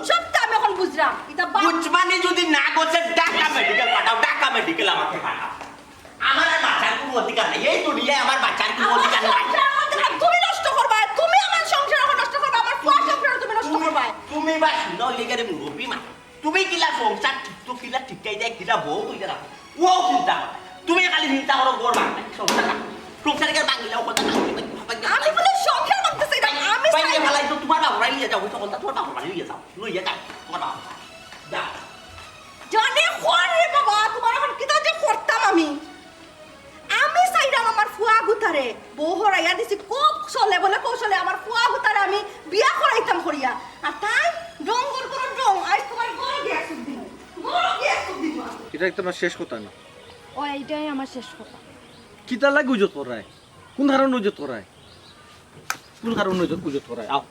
E: সবটা আমি এখন বুঝলাম এটা
F: উচ্মানি যদি না করছে ঢাকা মেডিকেল পাঠাও ঢাকা মেডিকেল আমাকে পাঠাও আমার আর মাথার কোনো অধিকার নাই এই দুনিয়ায় আমার বাচ্চার কোনো অধিকার নাই
E: তুমি নষ্ট করবা তুমি আমার সংসার এখন নষ্ট করবা আমার ফুয়া সংসার তুমি নষ্ট করবা
F: তুমি বা শুনো লেগে মুরব্বী মা তুমি কিলা সংসার তো কিলা ঠিকাই যায় কিলা বউ তুইলা রাখো ও চিন্তা করে তুমি খালি চিন্তা করো গোর বাংলা সংসারকে বাংলাও কথা
E: আমি বলে সংসার করতেছি না আমি
F: বাইরে ভালাই তো তোমার বাবা নিয়ে যাও ওই সকলটা তোমার বাবা নিয়ে যাও লইয়া যাও তোমার বাবা যাও
E: জানে খোয়ারে বাবা তোমার এখন কিতা যে করতাম আমি চাইলাম আমার ফুয়া গুতারে বউ হরাইয়া দিছি খুব চলে বলে কৌশলে আমার ফুয়া গুতারে আমি বিয়া করাইতাম করিয়া আর তাই ডঙ্গর করে ডং আজ তোমার গড় গিয়া সুদ দিন গড় গিয়া সুদ দিন
A: এটা একটা আমার শেষ কথা না
B: ও এইটাই আমার শেষ কথা
A: কিতা লাগে উজত করায় কোন কারণে উজত করায় কোন কারণে উজত করায় আও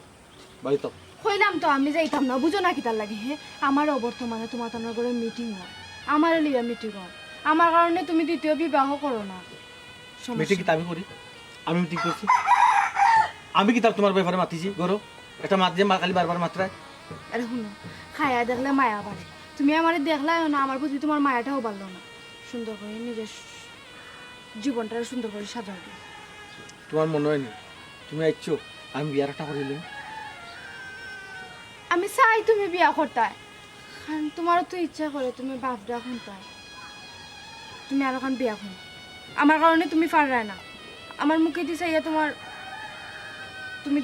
A: বাড়ি তো
B: কইলাম তো আমি যাইতাম না বুঝো না কিতার লাগে হে আমারও বর্তমানে তোমার তোমার করে মিটিং হয় আমার লিয়া মিটিং হয় আমার কারণে তুমি দ্বিতীয় বিবাহ করো না
A: মিটিং কি আমি করি আমি মিটিং করছি আমি কি তার তোমার ব্যাপারে মাতিছি গরো একটা মাত দিয়ে মা খালি বারবার মাত্রায়
B: আরে শুনো খায়া দেখলে মায়া বাড়ে তুমি আমার দেখলাই না আমার প্রতি তোমার মায়াটাও বাড়লো না সুন্দর করে নিজের জীবনটা সুন্দর করে সাজাও দিও।
A: তোমার মনে হয় না তুমি আইছো আমি বিয়ার একটা করিলাম
B: আমি চাই তুমি বিয়া করতাই কারণ তোমারও তো ইচ্ছা করে তুমি বাপডা খুনতাই তুমি আর এখন বিয়া খুন আমার কারণে তুমি পারায় না আমার মুখে দিছে ইয়া তোমার তুমি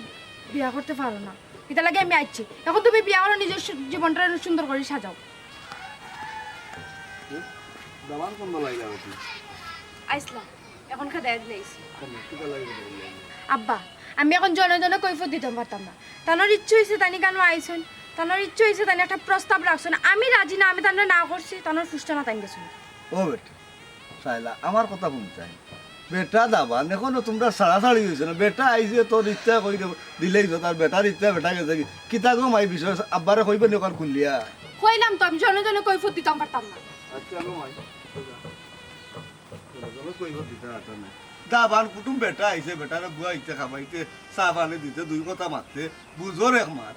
B: বিয়া করতে পারো না এটা লাগে আমি আইছি এখন তুমি বিয়া করো নিজের জীবনটা সুন্দর করে সাজাও
C: দামান কোন লাগা হচ্ছে
B: আইসলাম এখন খাদা দিলাইছি আব্বা আমি এখন জনে জনে কৈফত দিতে পারতাম না তানোর ইচ্ছে হয়েছে তানি কেন আইসন তানোর ইচ্ছে হয়েছে তানি একটা প্রস্তাব রাখছেন আমি রাজি না আমি তানোর না করছি তানোর সুস্থ না তাই গেছিল
C: ও বেটা চাইলা আমার কথা শুনছাই বেটা দাবান এখনো তোমরা সাড়াসাড়ি হয়েছে না বেটা আইছে তোর ইচ্ছা কই দিলেই তো তার বেটার ইচ্ছা বেটা গেছে কি কিতা গো মাই বিষয় আব্বারে কইবে নি ওখান খুলিয়া
B: কইলাম তো আমি জনে জনে কৈফত দিতাম পারতাম না
C: আচ্ছা গো মাই দাবান কুটুম বেটা আইছে বেটারে বুয়া ইচ্ছা খাবাইতে চা পানি দিতে দুই কথা মারতে বুঝোর এক মাত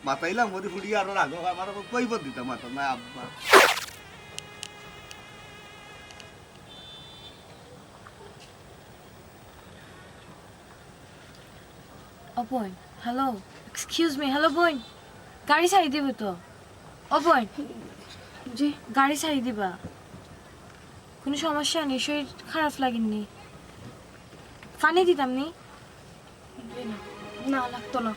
C: মাতাইলাম মরি ফুড়ি আর আগ আমার কইব দিতে মাতা না আব্বা
G: ও বোন হ্যালো এক্সকিউজ মি হ্যালো বোন গাড়ি ছাড়ি দিব তো ও বোন
B: জি
G: গাড়ি ছাড়ি দিবা কোনো সমস্যা নেই শরীর খারাপ লাগেনি পানি দিতাম নি
B: না লাগতো না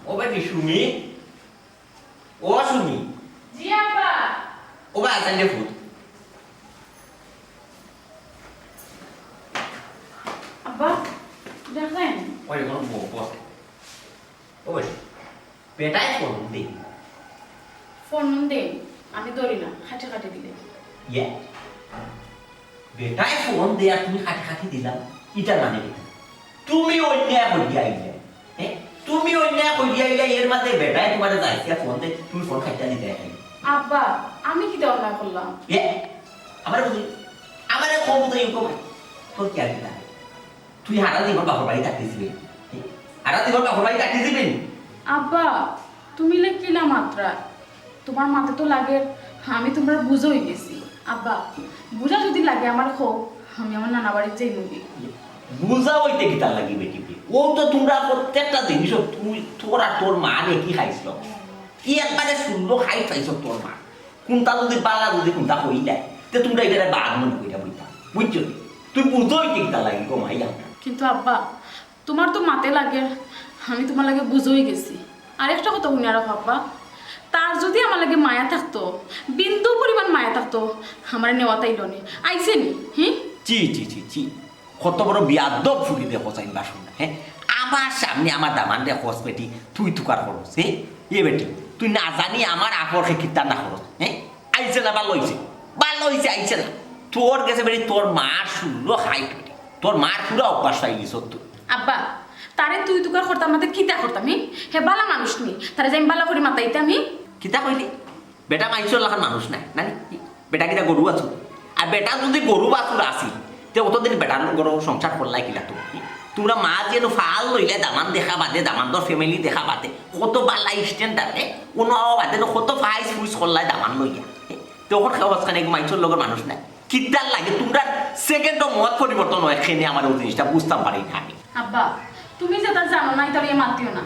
F: ও বেটি সুমি ও সুমি
D: জি আব্বা
F: ও বা আছেন ফুট
D: আব্বা দেখেন
F: ওই কোন বস ও বেটি বেটাই ফোন দে
D: ফোন দেন আমি ধরি না খাটে খাটে দিলে
F: ইয়ে বেটাই ফোন দে আর তুমি খাটি খাটি দিলাম ইটার মানে কি তুমি অন্যায় করিয়া আইলে হ্যাঁ তুমি অন্যায় করিয়া আইলে এর মাঝে বেটাই তোমার যাইছে ফোন দে তুমি ফোন খাইটা দিতে আইলে
D: আব্বা আমি কি দরকার করলাম
F: ইয়ে আমার বুঝি আমার কম তো ইনকম তোর কি আর কি থাকে তুই হারা দিন বাপর বাড়ি থাকতে দিবি হারা দিন বাপর বাড়ি থাকতে দিবেন
D: আব্বা তুমি লে কিলা মাত্রা তোমার মাথা তো লাগে আমি তোমরা বুঝো হয়ে গেছি আব্বা বুঝা যদি লাগে আমার খো আমি আমার নানা বাড়ির যাই নদী
F: বুঝা হইতে কি তার লাগি বেটি ও তো তোমরা প্রত্যেকটা জিনিস তুই তোর আর তোর মা রে কি খাইছিল কি একবারে সুন্দর খাই পাইছ তোর মা কোনটা যদি বালা যদি কোনটা হই যায় তে তোমরা এটা বাদ মনে কইরা বইতা বুঝছো তুই বুঝো হইতে কি তার লাগি গো মাইয়া
D: কিন্তু আব্বা তোমার তো মাতে লাগে আমি তোমার লাগে বুঝোই গেছি আরেকটা কথা শুনে রাখো আব্বা তার যদি আমার লাগে মায়া থাকতো বিন্দু পরিমাণ মায়া থাকতো আমার নেওয়া তাইল নি আইসে নি হ্যাঁ
F: চি চি চি চি কত বড় বিয়াদব ফুলি দেখো চাই বাসন হ্যাঁ আমার সামনে আমার দামান দে খোঁজ বেটি তুই তুকার খরচ হ্যাঁ এ বেটি তুই না জানি আমার আপর কিতা না খরচ হ্যাঁ আইছে না ভালো হইছে আইছে না তোর গেছে বেটি তোর মার শুনলো হাইট বেটি তোর মার পুরা অভ্যাস পাই গেছ তুই।
D: আব্বা তারে তুই তুকার করতাম মাতে কিতা করতাম হে বালা মানুষ নি তারে যাই বালা করে মাতাইতে আমি
F: কিতা কইলি বেটা মাইসর লাখান মানুষ নাই নানি বেটা কিতা গরু আছো আর বেটা যদি গরু বাছুর আসি তে অতদিন বেটার গরু সংসার করলাই কিলা তো তোমরা মা যেন ফাল লইলে দামান দেখা বাদে দামানদর ফ্যামিলি দেখা বাদে কত বালা স্ট্যান্ডার্ডে কোনো বাদে কত ফাইস ফুইস করলাই দামান লইয়া তখন খাওয়াখানে মাইসর লগের মানুষ নাই কিতার লাগে তোমরা সেকেন্ডও মত পরিবর্তন হয় এখানে আমার ওই জিনিসটা বুঝতাম পারি না আমি।
D: আব্বা তুমি যেটা জানো নাই তার মাতিও না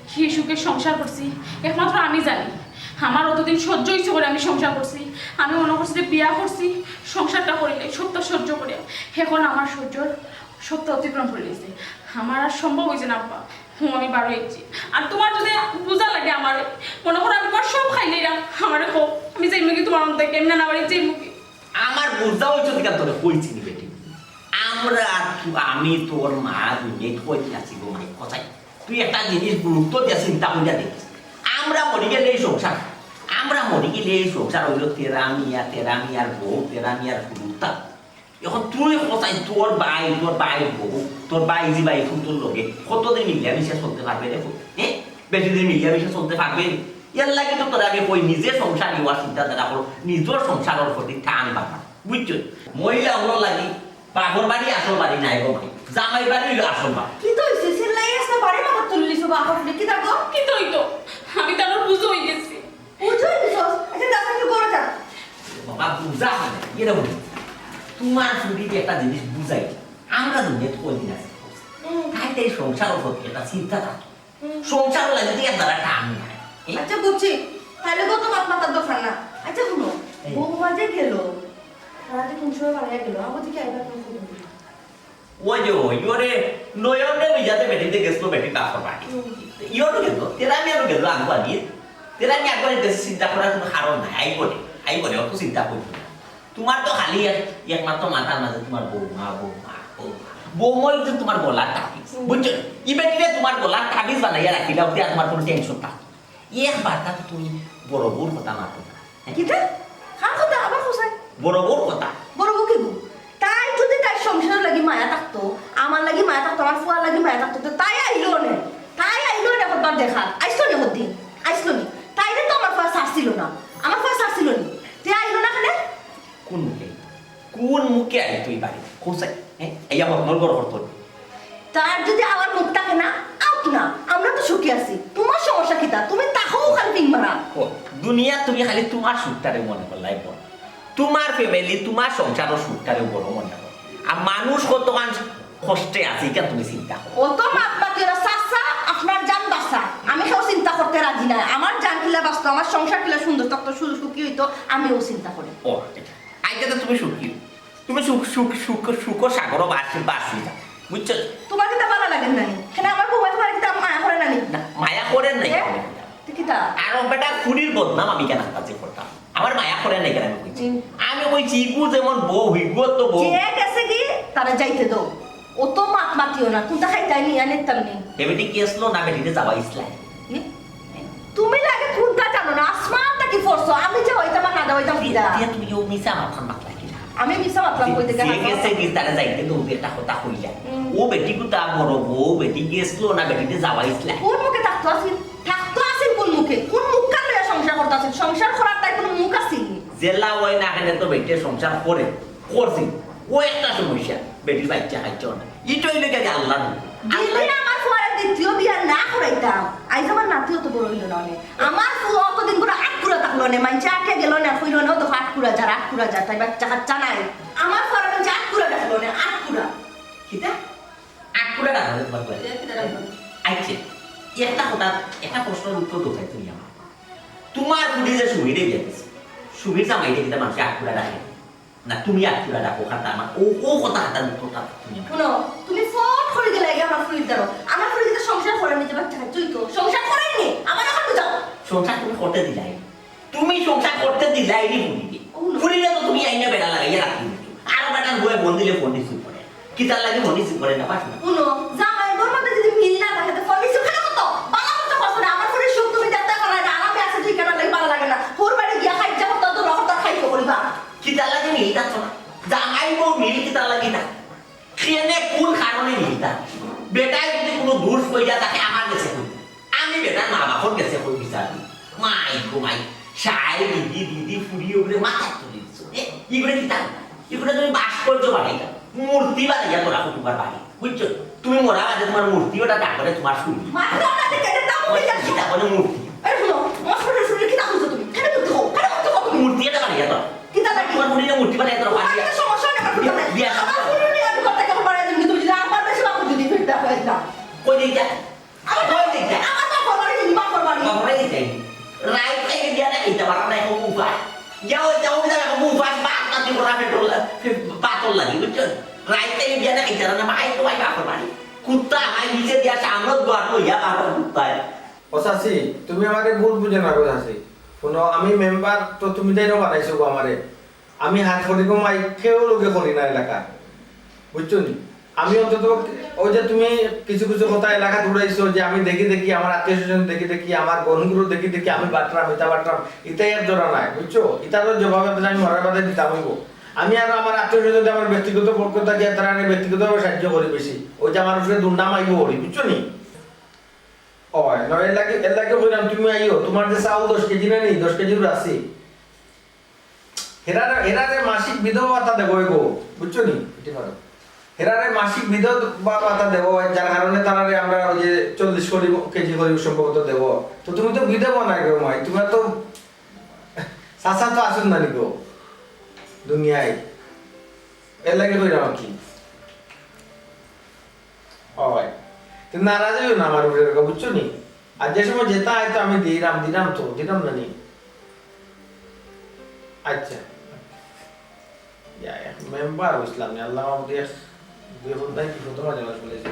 D: কি সুখে সংসার করছি একমাত্র আমি জানি আমার অতদিন সহ্য ইচ্ছে করে আমি সংসার করছি আমি মনে করছি যে বিয়া করছি সংসারটা করিলে সত্য সহ্য করে এখন আমার সহ্যর সত্য অতিক্রম করে দিয়েছে আমার আর সম্ভব হয়েছে না আব্বা আমি বারো হয়েছি আর তোমার যদি বোঝা লাগে আমার মনে করো আমি তোমার সব খাইলে আমার হোক আমি যাই মুখে তোমার মধ্যে কেমনে না বাড়ি যাই মুখে
F: আমার বুঝা হয়েছে দিকে তোরে কইছি নি বেটি আমরা আমি তোর মা দুনিয়ে কইতে আছি গো মাই কথাই তুই একটা জিনিস গুরুত্ব দিয়ে চিন্তা করে দেখিস আমরা মরি গেলে এই সংসার আমরা মরি গেলে এই সংসার হইল তেরা মিয়ার বউ তেরা মিয়ার গুরুত্ব এখন তুই কথাই তোর ভাই বউ তোর ভাই জি ভাই তোর লগে কতদিন মিলিয়া মিশে চলতে পারবে দেখো হ্যাঁ বেশি দিন মিলিয়া মিশে চলতে পারবে ইয়ার লাগে তো তোর আগে কই নিজে সংসার নেওয়ার চিন্তাধারা করো নিজের সংসারের প্রতি টান বাড়া বুঝছো মহিলা হলো লাগি বাপর বাড়ি আসল বাড়ি নাই গো ভাই জামাই বাড়ি হইলো আসল বাড়ি
E: কি তো হইছে সিলাই আসতে পারে মাথা তুললিছো বাবা ফুটে কি থাকো
D: কিন্তু ওই তো আমি তার বুঝো হয়ে গেছি
E: বুঝুই দিছস আচ্ছা দাদা কি বড় যা
F: বাবা বুঝা হয় না এরকম তোমার শুধু একটা জিনিস বুঝাই আমরা দুনিয়া কদিন আছে তাই তাই সংসারের প্রতি একটা চিন্তা থাকে সংসার লাগে দিয়ে দ্বারা টান নাই
E: আচ্ছা বুঝছি তাহলে কত মাথার দোকান না আচ্ছা শুনো বৌমা যে গেল রাতে কোন সময় বাড়ি গেল আমার দিকে আইবা কোন
F: ওই যে ওরে নয়নে বিজাতে বেটিতে গেছিল বেটি বাপর বাড়ি ইয়োর গেল তেরা মিয়ার গেল আগুয়া দিয়ে তেরা মিয়া আগুয়া দিয়ে চিন্তা করার কোনো কারণ নাই আই বলে অত চিন্তা করবো না তোমার তো খালি একমাত্র মাথার মাঝে তোমার বৌমাই যে তোমার গলার তাবিজ বুঝছো ই বেটিরে তোমার গলার তাবিজ বানাইয়া রাখিলা ওতে তোমার কোনো টেনশন থাকে একবার তা তুমি বড় বউর কথা মাতো না
E: কিটা কার কথা আবার কোসাই
F: বড় বউর কথা
E: বড় বউ কি গো তাই যদি তাই সংসার লাগি মায়া থাকতো আমার লাগি মায়া থাকতো আমার ফুয়ার লাগি মায়া থাকতো তো তাই আইলো না কতবার দেখা আইসলো না হদ্দিন আইসলো নি তাই তো আমার ফুয়া সারছিল না আমার ফুয়া সারছিল নি তুই আইলো না খানে
F: কোন মুখে আই তুই বাড়ি কোসাই হ্যাঁ এই আমার নলগড় করতো
E: তার যদি আমার মুখ থাকে না আউট না আমরা তো সুখী আছি তোমার সমস্যা কিটা তুমি তাকেও খালি পিং মারা
F: দুনিয়া তুমি খালি তোমার সুখটারে মনে করলাই বল তোমার ফ্যামিলি তোমার সংসারের সুখটারে বড় মনে কর আর মানুষ কতক্ষণ কষ্টে আছে কেন তুমি চিন্তা করো
E: অত মাত মাতিরা চাচা আপনার জান বাঁচা আমি কেউ চিন্তা করতে রাজি নাই আমার জান কিলা বাঁচতো আমার সংসার কিলা সুন্দর থাকতো সুখী হইতো আমিও চিন্তা করি
F: ও আজকে তো তুমি সুখী তুমি সুখ সাগর বাসি বুঝছো
E: তোমার কিটা ভালো লাগে না কেন আমার বউ তোমার কিটা মায়া করে না
F: না মায়া করেন নাই
E: কিটা
F: আর বেটা খুনির বদনাম আমি কেন কাজে করতাম আমার মায়া করেন নাই কেন আমি কইছি আমি কইছি ইগু যেমন বউ হইব তো বউ
E: যে গেছে কি তারা যাইতে দাও অত মাত মাতিও না কোনটা খাইতাই নি আনে তেমনি
F: এবেটি কি আসলো না বেটিতে যাবা ইসলাই
E: তুমি লাগে কোনটা জানো না আসমানটা কি ফরছো আমি যে হইতাম না দা হইতাম দিদা
F: তুমি ও মিছা মাথার মাথা লাগিলা
E: আমি মিছা মাতলাম কই থেকে
F: যে গেছে কি তারা যাইতে তো একটা কথা কইলা ও বেটি কু তা বড় বউ বেটি গেছলো না বেটিতে যাবা ইসলাই
E: কোন মুখে থাকতো আসিল কোন মুখে কোন মুখ কালে সংসার করতে আসিল সংসার করার তাই কোন মুখ আসিল
F: জেলা ওই না কেন তো বেটির সংসার করছি ও একটা সমস্যা বেটির বাচ্চা খাইছ না ইটোই লেগে আল্লাহ
E: দিলে আমার ফুয়ার দ্বিতীয় বিয়া না করাইতাম আইজ আমার নাতিও তো বড় হইল না আমার ফুয়া অতদিন করে আটকুড়া থাকলো না মাইছে আটকে গেল না কইল না তো আটকুড়া যা তাই বাচ্চা কাচ্চা নাই আমার ফুয়ার মাইছে আটকুড়া থাকলো না আটকুড়া
F: কিতা আটকুড়া টাকা তোমার করে আইছে একটা কথা একটা প্রশ্নের উত্তর দোকাই তুমি আমার তোমার বুড়ি যে সুবিধে গেছে সুবিধা জামাইতে কিতা মানুষ আটকুড়া রাখে না তুমি আটকুড়া রাখো খাতা আমার ও কথা হাতার উত্তরটা তুমি
E: শুনো তুমি ফট করে গেলে আমার ফুরির দাও আমার ফুরির তো সংসার করে নিতে বাচ্চা তুই তো সংসার করেননি আমার এখন বুঝাও
F: সংসার তুমি করতে দিলাই তুমি সংসার করতে দিলাই নি ফুরিকে তো তুমি আইনা বেড়া লাগাইয়া রাখি আর বেটার বয়ে বন দিলে ফোন রিসিভ করে কিতার লাগে ফোন রিসিভ করে না পাস না
E: শুনো জামাই বোর মধ্যে যদি মিল না থাকে তো ফোন রিসিভ কেন করতো বালা করতে পারছো না আমার ফুরির সুখ তুমি দেখতে পারো না আরামে আছে তুই কেন লাগে ভালো লাগে না হোর বাড়ি গিয়া খাইতে করতে তো রহতা খাইতে করিবা
F: কিতার লাগে মিল যাচ্ছ না জামাই বউ মিল কিতার লাগে না খেয়ে আমি নিতা বেটাই যদি কোনো দোষ কইরা তাকে আমার কাছে কই আমি বেটার মা বাপর কাছে কই বিচার মাই গো মাই সাই দিদি দিদি ফুড়ি ওগুলো মাথা তুলে দিছো এগুলো কি তা এগুলো তুমি ভাস্কর্য বানাইতা মূর্তি বানাইয়া তোরা তোমার বাড়ি বুঝছো তুমি মরা বাজে তোমার মূর্তি ওটা তারপরে তোমার শুনি
E: মাত্র আপনাদের কেটে দাও হয়ে যাচ্ছে
F: তারপরে মূর্তি
E: এই শুনো মশলা শুনে কি দাও তুমি কেন করতে হো কেন করতে হো তুমি
F: মূর্তি এটা বানাইয়া তো
E: কি তা লাগি
F: তোমার মুড়িয়ে মূর্তি বানাইয়া তো বাড়ি
E: আমার সমস্যা নেই
F: বিয়া
E: আমার শুনুনি আমি কথা কেন পারে তুমি তুমি যদি আমার বেশি বাপু যদি ফিরতে হয় না
F: কই দিতা
E: আমার
F: কই দিতা
E: আমার বাপ বাড়ি নি বাপ বাড়ি
F: বাবারে দিতা রাই থেকে দিয়া না এটা বাড়া নাই কো মুফা যাও যাও যাও কো মুফা বাপ না তুমি বড় পেট্রোল পাতল লাগি বুঝছো রাই থেকে দিয়া না এটা না মাই তো বাপ বাড়ি কুত্তা আই নিচে দিয়া সামনে গোয়া কইয়া বাপ কুত্তা
A: ও চাচি তুমি আমাকে ভুল বুঝে না গো চাচি শুনো আমি মেম্বার তো তুমি তাই বানাইছো গো আমারে আমি হাত করি গো মাই কেউ লোকে করি না এলাকা বুঝছো নি আমি অন্তত ওই যে তুমি কিছু কিছু কথা এলাকা উড়াইছো যে আমি দেখি দেখি আমার আত্মীয় স্বজন দেখি দেখি আমার বন্ধুগুলো দেখি দেখি আমি বাটরাম ইটা বাটরাম ইটাই আর জোড়া নাই বুঝছো ইটারও জবাব আমি মরার বাদে দিতাম হইব আমি আর আমার আত্মীয় স্বজন আমার ব্যক্তিগত পক্ষ থেকে তারা আমি ব্যক্তিগতভাবে সাহায্য করি বেশি ওই যে আমার উপরে দুর্নাম আইব করি বুঝছো নি ওই নয় এর লাগে বললাম তুমি আইও তোমার যে চাউল 10 কেজি না নেই 10 কেজির আছে হেরারে মাসিক বিধবা ভাতা দেবো গো বুঝছো নি এটি পারো হেরারে মাসিক বিধবা ভাতা দেবো যার কারণে তারারে আমরা ওই যে 40 কেজি করে সম্ভবত দেবো তো তুমি তো বিধবা না গো মাই তোমার তো চাচা তো আসুন না নিগো দুনিয়ায় এর লাগে কইরাম কি ওই তুমি নারাজ হইও না আমার উপরে বুঝছো নি আর যে সময় যেটা হয় তো আমি দিলাম না নি আচ্ছা মেম্বার বুঝলাম না আল্লাহ আমাদের বেহুদ নাই কি হতো মাঝে মাঝে বলেছে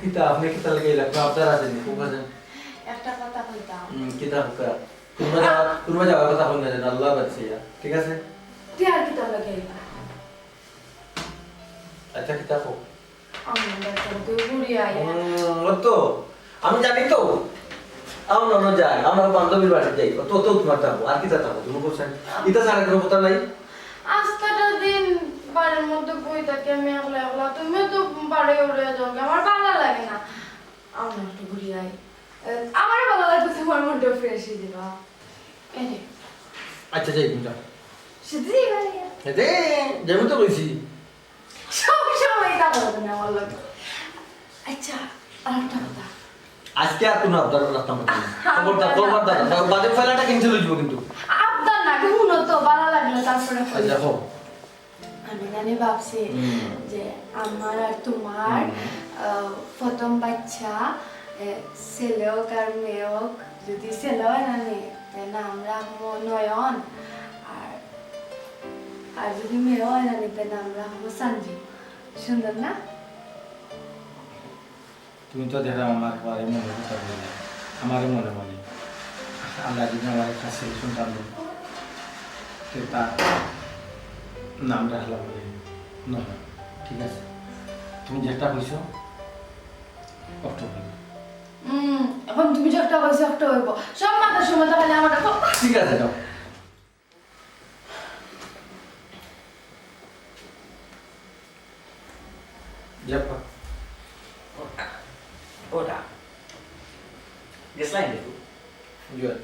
A: কিতা আপনি কিতা লাগে লাগবে আপনার আছে নি খুব আছে
B: একটা কথা কইতাম
A: কিতা হুকা তুমি যাওয়ার কথা হল না আল্লাহ বাঁচিয়া ঠিক আছে
B: তুই আর কিতা লাগে
A: আচ্ছা কিতা হোক
B: আমি দেখো তুই ঘুরি আয়
A: তো আমি জানি তো আমরা যাই আমরা বান্ধবীর বাড়ি যাই তো তোমার থাকবো আর কি থাকবো তুমি বলছেন এটা ছাড়া কোনো কথা নাই
B: আজকাটা দিন বাড়ির মধ্যে বই থাকি আমি একলা একলা তুমিও তো বাড়ি উড়ে যাও আমার ভালো লাগে না আমরা একটু ঘুরি আয় আমার ভালো লাগবে তোমার মনটা ফ্রেশ হয়ে দিবা এই
A: আচ্ছা যাই তুমি যাও
B: শুধু
A: এতে যাবো তো বলছি
B: সব সময় তা বলবে না আমার লাগে আচ্ছা আর একটা কথা
A: আজকে আর কোনো আবদার রাখতাম না খবরদার বাদে ফেলাটা কিনতে লইব কিন্তু
B: আবদার না শুনো তো ভালো লাগলো তারপরে
A: আচ্ছা হো
B: আমি জানি ভাবছি যে আমার আর তোমার প্রথম বাচ্চা ছেলে হোক আর মেয়ে হোক যদি ছেলে হয় না তাহলে আমরা নয়ন আর যদি মেয়ে হয় না তাহলে আমরা হবো সঞ্জু সুন্দর না
A: তুমি তো দেখা আমার পরে মনে কথা বললে আমারও মনে মনে আমরা যদি আমার একটা ছেলে সন্তান তার নাম রাখলাম নয় ঠিক আছে তুমি যেটা কইছো অক্টোবর
B: এখন তুমি যে একটা বয়সে একটা হইব সব মাথার সময় তাহলে আমার দেখো
A: ঠিক আছে যাও যাবা
F: ওটা গেছলাই দেখো
A: জয়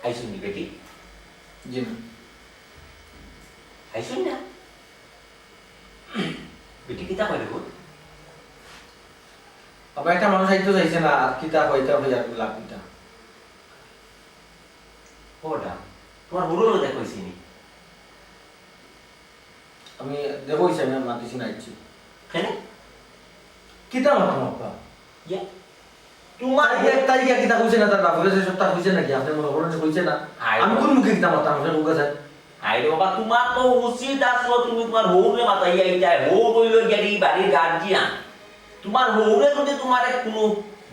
F: আইসুনি বেটি
A: জি
F: আইসুন না বেটি কিতা কই দেখো
A: আবার একটা মানুষ আইতো চাইছে না আর কিতা কইতা হই আর লাভ কিতা
F: ওটা তোমার বড় লোক দেখইছি নি
A: আমি দেখোইছি আমি মাতিছি না ইচ্ছি
F: কেন
A: কিতা মাথা মাপা
F: ইয়া তোমার
A: তারিখে কিতা কইছে না তার বাপরে সে সপ্তাহ কইছে নাকি আপনি মনে করেন যে কইছে না আমি কোন মুখে কিতা মাথা আমাকে লোক আছে
F: আইরে বাবা তোমার তো উচিত আসলো তুমি তোমার বউরে মাতাই আইতাই বউ কইলো গেরি বাড়ির গার্জিয়ান তোমার বউরে যদি তোমার কোনো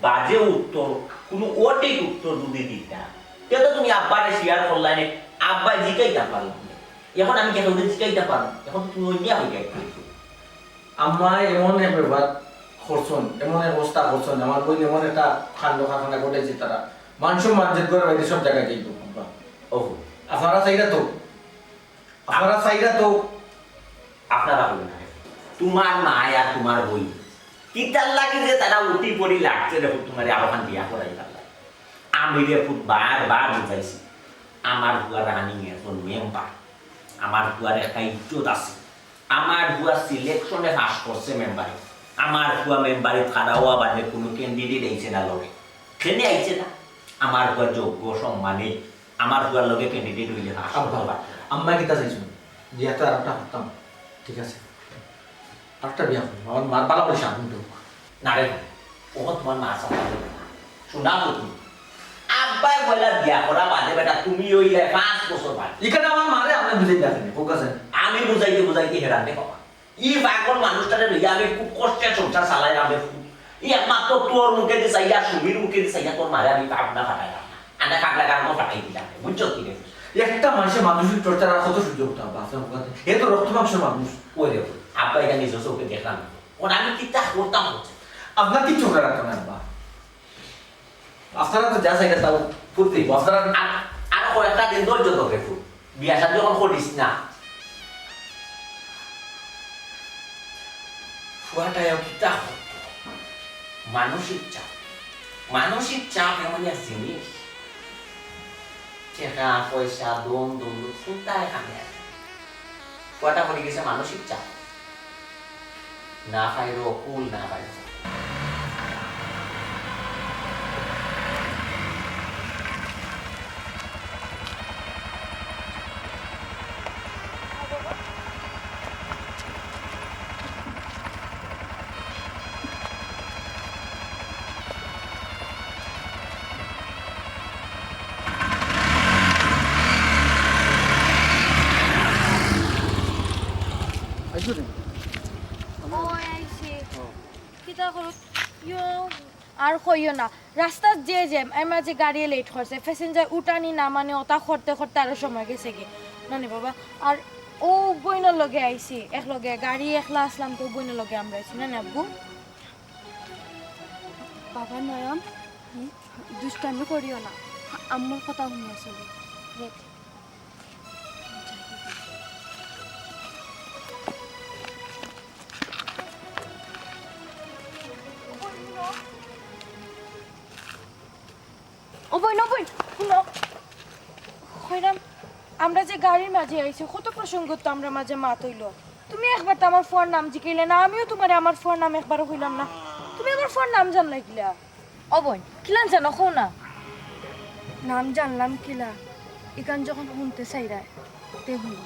F: বাজে উত্তর কোনো অটিক উত্তর যদি দিতা তাহলে তুমি আব্বারে শেয়ার করলানে আব্বা জিকাইতা পারো এখন আমি কেন ওদের জিকাইতা পারো এখন তুমি অন্য হয়ে যাইতে
A: আমার এমন এক ব্যাপার করছেন এমন এক অবস্থা করছেন আমার বই এমন একটা কাণ্ড কারখানা ঘটেছে তারা মানুষ মানজেত করে বাইরে সব জায়গায় যাইব
F: ওহো
A: আপনারা চাইরা তো
F: আপনারা হইবেন না তোমার মা আর তোমার বই কিতার লাগে যে তারা উঠি পড়ি লাগছে দেখো তোমার আরো খান বিয়া করাই পারলে আমি রে ফুট বার বুঝাইছি আমার বুয়া রানিং এখন মেম্বার আমার বুয়ার একটা ইজ্জত আছে আমার বুয়া সিলেকশনে পাস করছে মেম্বারে আমার বুয়া মেম্বারে খাড়া হওয়া বাদে কোনো ক্যান্ডিডেট আইছে না লড়ে ট্রেনে আইছে না আমার বুয়ার যোগ্য সম্মানে আমার বুয়ার লগে ক্যান্ডিডেট হইলে পাস
A: আব্বা আম্মা কিতা চাইছো যে এত আর একটা হতাম ঠিক আছে আরেকটা বিয়া করবো আমার মার পালা পয়সা কিন্তু
F: না রে ও তোমার মা সাথে শোনা তো তুমি আব্বাই বলে বিয়া করা বাদে বেটা তুমি হইলে 5 বছর বাদ
A: এখানে আমার মারে আপনি বুঝাই দেখেন ফোকাস
F: আমি বুঝাইতে হেরান দেখো ই পাগল মানুষটারে লইয়া আমি খুব কষ্টে সংসার চালাই আমি ই একমাত্র তোর মুখে দিয়ে চাইয়া সুমির মুখে দিয়ে চাইয়া তোর মারে আমি ভাবনা ফাটাইলাম আনা কাগলা কারণ ফাটাই দিলাম বুঝছো কি রে
A: একটা মানুষের মানসিক চর্চার আর কত সুযোগ হতো আব্বা আপনার ফোকাস এ তো রক্ত মাংসের মানুষ
F: ওই রে আব্বা এটা নিজের চোখে দেখলাম ওরা আমি কিতা করতাম হচ্ছে
A: আপনার কিচ্ছু করে রাখতাম না আব্বা আপনারা তো যা চাইলে তাও ফুটতে আপনারা
F: আর কয়েকটা দিন ধৈর্য ধরে ফুল বিয়া শাদী যখন করিস না ফুয়াটায় কিতা মানসিক চাপ এমন এক জিনিস টাকা পয়সা দম চিন্তা এখানে আছে ফুয়াটা করে গেছে মানসিক চাপ না পাইরো কুল না পাইরো
C: আইছো নি
G: ওই আইছি কিতা করো ইয়ো আর কইও না রাস্তার যে জ্যাম আমি মাঝে গাড়ি লেট করছে প্যাসেঞ্জার উঠানি না মানে ওটা করতে করতে আরো সময় গেছে কি না নি বাবা আর ও বইনের লগে আইছি এক লগে গাড়ি একলা আসলাম তো বইনের লগে আমরা আইছি না আব্বু বাবা নয়ন দুষ্টামি করিও না আম্মুর কথা শুনি আসলে ও বই না বই শুনো হইরাম আমরা যে গাড়ির মাঝে আইছি কত প্রসঙ্গ তো আমরা মাঝে মাত হইল তুমি একবার তো আমার ফোন নাম জিকাইলে না আমিও তোমার আমার ফোন নাম একবারও হইলাম না তুমি আমার ফোন নাম জানলা কিলা ও বোন কিলান জানো খো না নাম জানলাম কিলা এখান যখন শুনতে চাইরায় তে হইল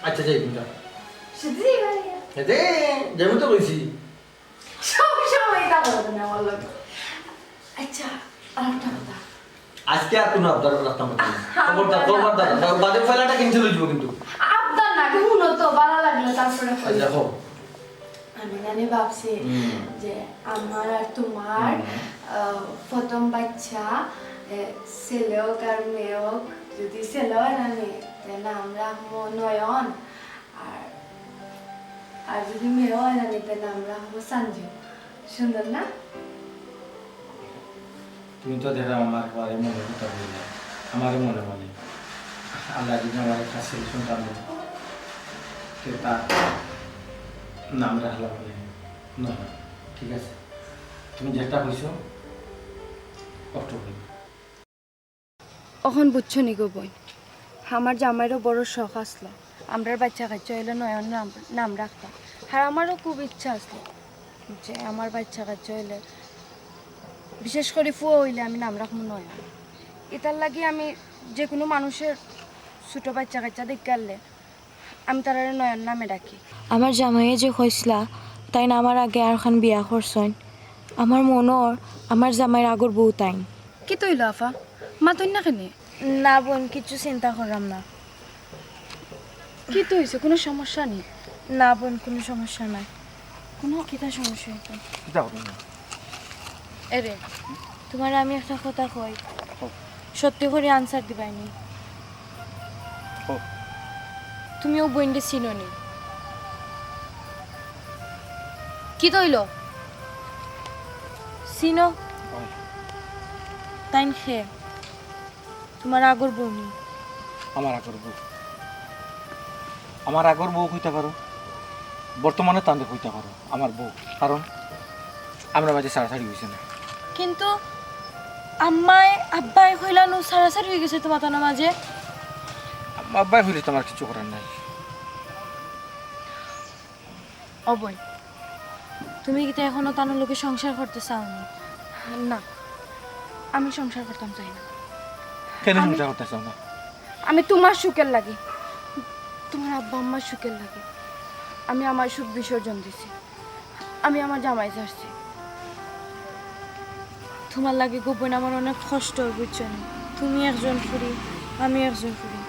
A: আচ্ছা যাই বুঝা
B: শুধু
A: দে যেমন তো কইছি
B: সব সময় তা বলতো না আমার লোক আচ্ছা আর একটা কথা
A: আজকে আর কোনো আবদার রাখতাম না খবরদার বাদে ফেলাটা কিনতে লইব কিন্তু
B: আবদার না শুনো তো ভালো লাগলো তারপরে
A: দেখো
B: আমি জানি ভাবছি যে আমার আর তোমার প্রথম বাচ্চা ছেলে হোক আর মেয়ে হোক যদি ছেলে হয় না মেয়ে তাহলে আমরা হবো নয়ন আর যদি মেয়ে হয় না তাহলে আমরা হবো সঞ্জু সুন্দর না
A: তুমি তো দেখা আমার বারে মনে কথা বললে আমারও মনে মনে আল্লাহ যদি আমার একটা ছেলে সন্তান দেয় তার নাম রাখলাম বলে নয় ঠিক আছে তুমি যেটা কইছো কষ্ট করি
B: এখন বুঝছো নি গো বোন আমার জামাইরও বড় শখ আসলো আমরার বাচ্চা কাচ্চা হইলে নয়ন নাম রাখতাম আর আমারও খুব ইচ্ছা আসলো যে আমার বাচ্চা কাচ্চা হইলে বিশেষ করে ফুয়া হইলে আমি নাম রাখবো নয়ন এটার লাগি আমি যে কোনো মানুষের ছোটো বাচ্চা কাচ্চা দেখতে আনলে আমি তারা নয়ন নামে ডাকি
G: আমার জামাইয়ে যে হইসলা তাই না আমার আগে আর খান বিয়া করছেন আমার মনর আমার জামাইয়ের আগর বউ তাইন
B: কি তৈল আফা মা তৈ না কেনে
G: না বোন কিছু চিন্তা করলাম না
B: কি তো হয়েছে কোনো সমস্যা নেই
G: না বোন কোনো সমস্যা নাই কোনো কিতা সমস্যা হইতো এরে তোমার আমি একটা কথা কই সত্যি করে আনসার দিবাইনি তুমিও বোনকে চিনো নি কি তৈল চিনো তাইন খে তোমার আগর বউনি
A: আমার আগর বউ আমার আগর বউ হইতে পারো, বর্তমানে তান্ডে হইতে পারো আমার বউ, কারণ আমরা মাঝে ছাড়াছাড়ি হয়েছে না।
G: কিন্তু আম্মাই আব্বাই হইলানো সারাসারি হয়ে গেছে তোমার তার মাঝে।
A: আব্বাই হইলে তো আমার কিছু করার নাই।
G: অবই তুমি কি এখনো তানোর লোকে সংসার করতে চাওনি? না, আমি সংসার করতাম চাই না।
A: কেন সংসার করতে চাও না?
G: আমি তোমার সুখের লাগে, তোমার আব্বা আম্মার সুখের লাগে আমি আমার সুখ বিসর্জন দিছি। আমি আমার জামাই ছাড়ছি। তোমার লাগে গোপন আমার অনেক কষ্ট হয়, বুঝছো না? তুমি একজন ফুরি, আমি একজন ফুরি।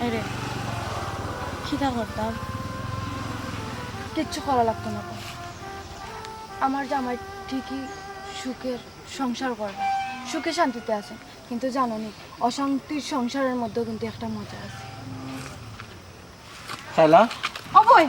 G: আরে খিদা করতাম, কিচ্ছু করা লাগতো না। আমার জামাই ঠিকই সুখের সংসার করবে, সুখে শান্তিতে আছে, কিন্তু জানো নি অশান্তির সংসারের মধ্যেও কিন্তু একটা মজা আছে।
A: শাইলা,
G: অবয়